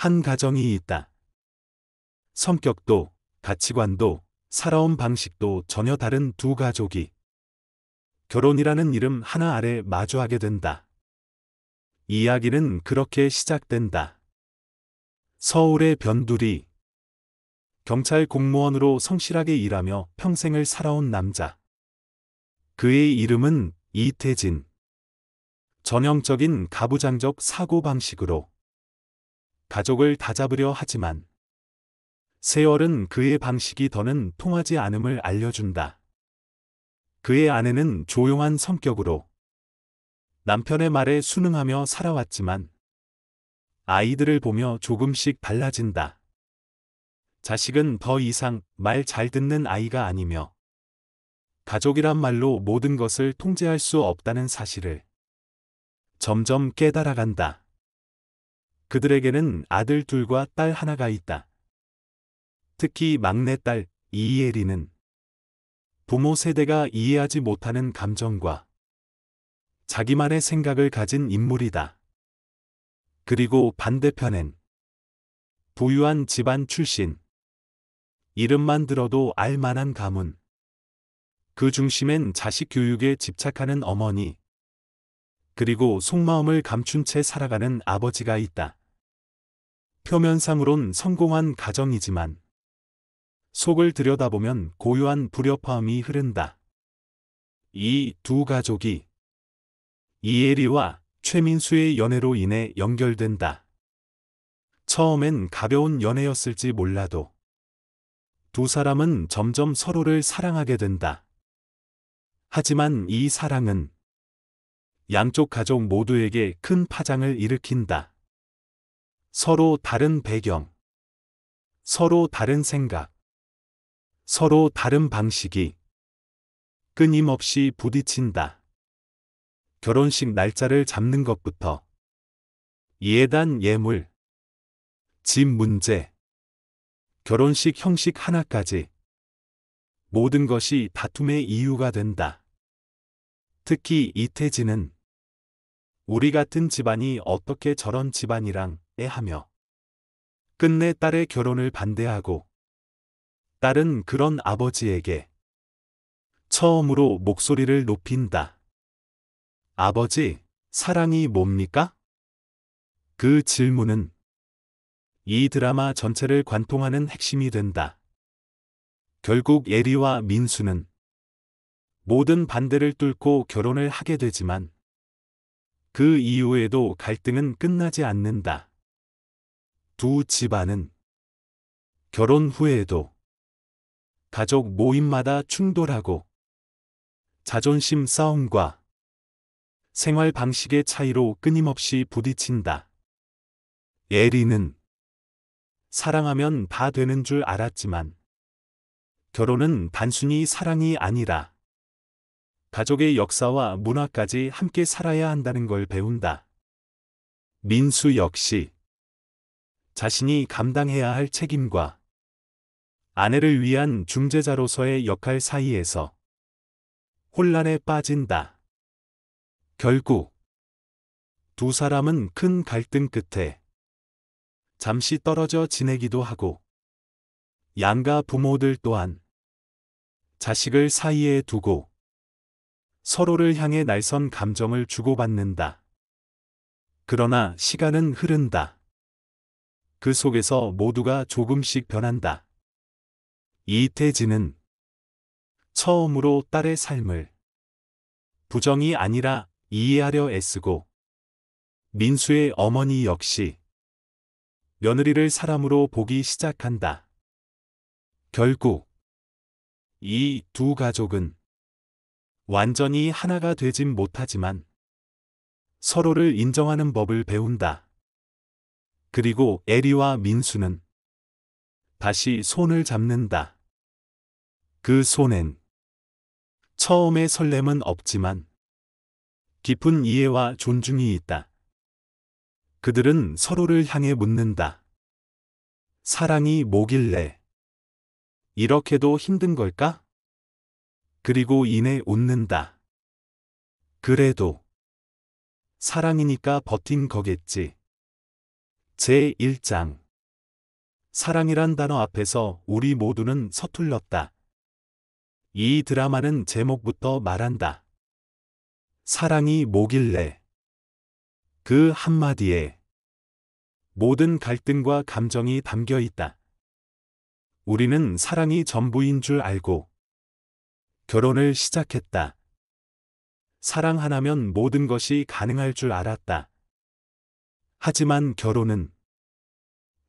한 가정이 있다. 성격도, 가치관도, 살아온 방식도 전혀 다른 두 가족이 결혼이라는 이름 하나 아래 마주하게 된다. 이야기는 그렇게 시작된다. 서울의 변두리. 경찰 공무원으로 성실하게 일하며 평생을 살아온 남자. 그의 이름은 이태진. 전형적인 가부장적 사고방식으로 가족을 다잡으려 하지만 세월은 그의 방식이 더는 통하지 않음을 알려준다. 그의 아내는 조용한 성격으로 남편의 말에 순응하며 살아왔지만 아이들을 보며 조금씩 달라진다. 자식은 더 이상 말 잘 듣는 아이가 아니며 가족이란 말로 모든 것을 통제할 수 없다는 사실을 점점 깨달아간다. 그들에게는 아들 둘과 딸 하나가 있다. 특히 막내딸 이예리는 부모 세대가 이해하지 못하는 감정과 자기만의 생각을 가진 인물이다. 그리고 반대편엔 부유한 집안 출신, 이름만 들어도 알만한 가문, 그 중심엔 자식 교육에 집착하는 어머니, 그리고 속마음을 감춘 채 살아가는 아버지가 있다. 표면상으론 성공한 가정이지만 속을 들여다보면 고요한 불협화음이 흐른다. 이 두 가족이 이혜리와 최민수의 연애로 인해 연결된다. 처음엔 가벼운 연애였을지 몰라도 두 사람은 점점 서로를 사랑하게 된다. 하지만 이 사랑은 양쪽 가족 모두에게 큰 파장을 일으킨다. 서로 다른 배경, 서로 다른 생각, 서로 다른 방식이 끊임없이 부딪힌다. 결혼식 날짜를 잡는 것부터 예단 예물, 집 문제, 결혼식 형식 하나까지 모든 것이 다툼의 이유가 된다. 특히 이태진은 우리 같은 집안이 어떻게 저런 집안이랑 하며 끝내 딸의 결혼을 반대하고 딸은 그런 아버지에게 처음으로 목소리를 높인다. 아버지, 사랑이 뭡니까? 그 질문은 이 드라마 전체를 관통하는 핵심이 된다. 결국 예리와 민수는 모든 반대를 뚫고 결혼을 하게 되지만 그 이후에도 갈등은 끝나지 않는다. 두 집안은 결혼 후에도 가족 모임마다 충돌하고 자존심 싸움과 생활 방식의 차이로 끊임없이 부딪힌다. 예리는 사랑하면 다 되는 줄 알았지만 결혼은 단순히 사랑이 아니라 가족의 역사와 문화까지 함께 살아야 한다는 걸 배운다. 민수 역시 자신이 감당해야 할 책임과 아내를 위한 중재자로서의 역할 사이에서 혼란에 빠진다. 결국 두 사람은 큰 갈등 끝에 잠시 떨어져 지내기도 하고 양가 부모들 또한 자식을 사이에 두고 서로를 향해 날선 감정을 주고받는다. 그러나 시간은 흐른다. 그 속에서 모두가 조금씩 변한다. 이태진은 처음으로 딸의 삶을 부정이 아니라 이해하려 애쓰고 민수의 어머니 역시 며느리를 사람으로 보기 시작한다. 결국 이 두 가족은 완전히 하나가 되진 못하지만 서로를 인정하는 법을 배운다. 그리고 예리와 민수는 다시 손을 잡는다. 그 손엔 처음의 설렘은 없지만 깊은 이해와 존중이 있다. 그들은 서로를 향해 묻는다. 사랑이 뭐길래 이렇게도 힘든 걸까? 그리고 이내 웃는다. 그래도 사랑이니까 버틴 거겠지. 제1장 사랑이란 단어 앞에서 우리 모두는 서툴렀다. 이 드라마는 제목부터 말한다. 사랑이 뭐길래? 그 한마디에 모든 갈등과 감정이 담겨 있다. 우리는 사랑이 전부인 줄 알고 결혼을 시작했다. 사랑 하나면 모든 것이 가능할 줄 알았다. 하지만 결혼은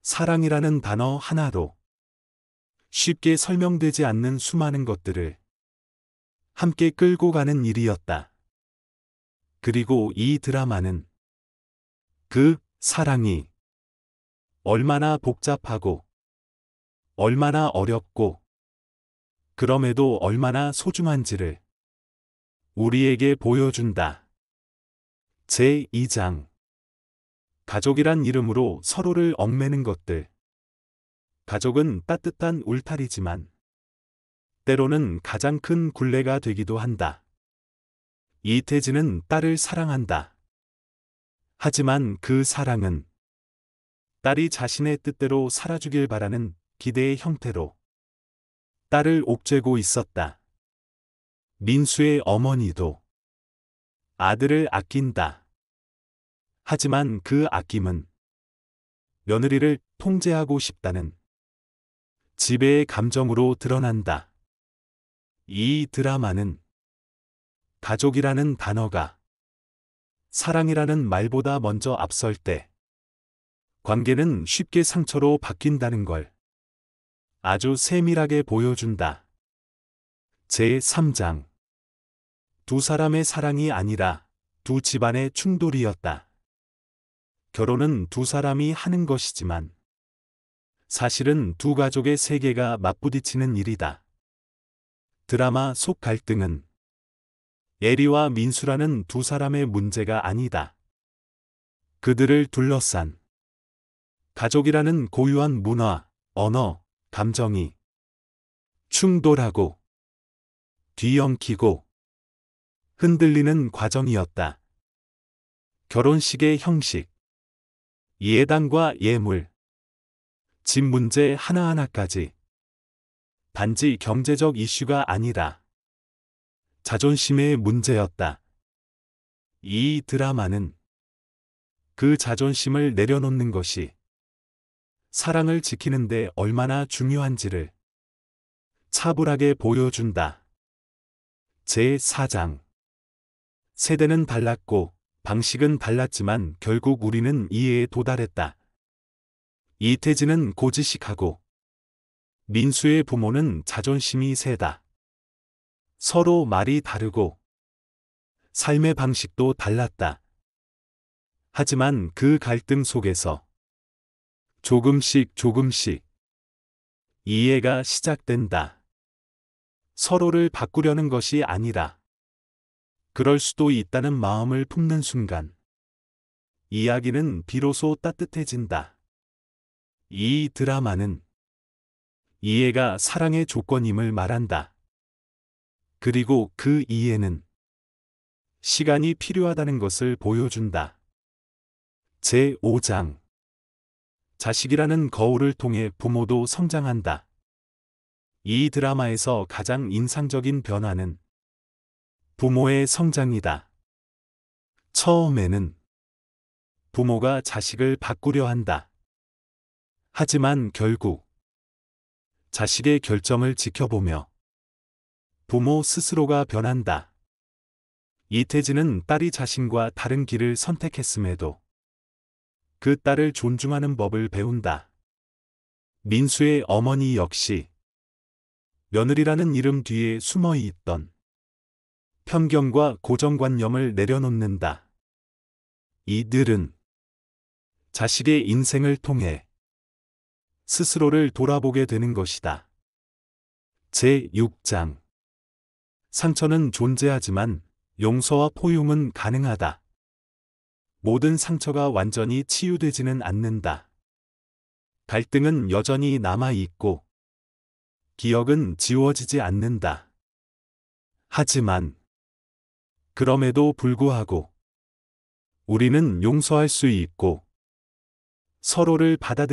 사랑이라는 단어 하나로 쉽게 설명되지 않는 수많은 것들을 함께 끌고 가는 일이었다. 그리고 이 드라마는 그 사랑이 얼마나 복잡하고 얼마나 어렵고 그럼에도 얼마나 소중한지를 우리에게 보여준다. 제2장 가족이란 이름으로 서로를 얽매는 것들. 가족은 따뜻한 울타리지만 때로는 가장 큰 굴레가 되기도 한다. 이태진은 딸을 사랑한다. 하지만 그 사랑은 딸이 자신의 뜻대로 살아주길 바라는 기대의 형태로 딸을 옥죄고 있었다. 민수의 어머니도 아들을 아낀다. 하지만 그 아낌은 며느리를 통제하고 싶다는 지배의 감정으로 드러난다. 이 드라마는 가족이라는 단어가 사랑이라는 말보다 먼저 앞설 때 관계는 쉽게 상처로 바뀐다는 걸 아주 세밀하게 보여준다. 제3장 두 사람의 사랑이 아니라 두 집안의 충돌이었다. 결혼은 두 사람이 하는 것이지만 사실은 두 가족의 세계가 맞부딪히는 일이다. 드라마 속 갈등은 예리와 민수라는 두 사람의 문제가 아니다. 그들을 둘러싼 가족이라는 고유한 문화, 언어, 감정이 충돌하고 뒤엉키고 흔들리는 과정이었다. 결혼식의 형식, 예단과 예물, 집 문제 하나하나까지 단지 경제적 이슈가 아니라 자존심의 문제였다. 이 드라마는 그 자존심을 내려놓는 것이 사랑을 지키는데 얼마나 중요한지를 차분하게 보여준다. 제4장 세대는 달랐고 방식은 달랐지만 결국 우리는 이해에 도달했다. 이태진은 고지식하고 민수의 부모는 자존심이 세다. 서로 말이 다르고 삶의 방식도 달랐다. 하지만 그 갈등 속에서 조금씩 이해가 시작된다. 서로를 바꾸려는 것이 아니라 그럴 수도 있다는 마음을 품는 순간 이야기는 비로소 따뜻해진다. 이 드라마는 이해가 사랑의 조건임을 말한다. 그리고 그 이해는 시간이 필요하다는 것을 보여준다. 제5장 자식이라는 거울을 통해 부모도 성장한다. 이 드라마에서 가장 인상적인 변화는 부모의 성장이다. 처음에는 부모가 자식을 바꾸려 한다. 하지만 결국 자식의 결정을 지켜보며 부모 스스로가 변한다. 이태진은 딸이 자신과 다른 길을 선택했음에도 그 딸을 존중하는 법을 배운다. 민수의 어머니 역시 며느리라는 이름 뒤에 숨어 있던 편견과 고정관념을 내려놓는다. 이들은 자식의 인생을 통해 스스로를 돌아보게 되는 것이다. 제6장 상처는 존재하지만 용서와 포용은 가능하다. 모든 상처가 완전히 치유되지는 않는다. 갈등은 여전히 남아있고 기억은 지워지지 않는다. 하지만 그럼에도 불구하고 우리는 용서할 수 있고 서로를 받아들이는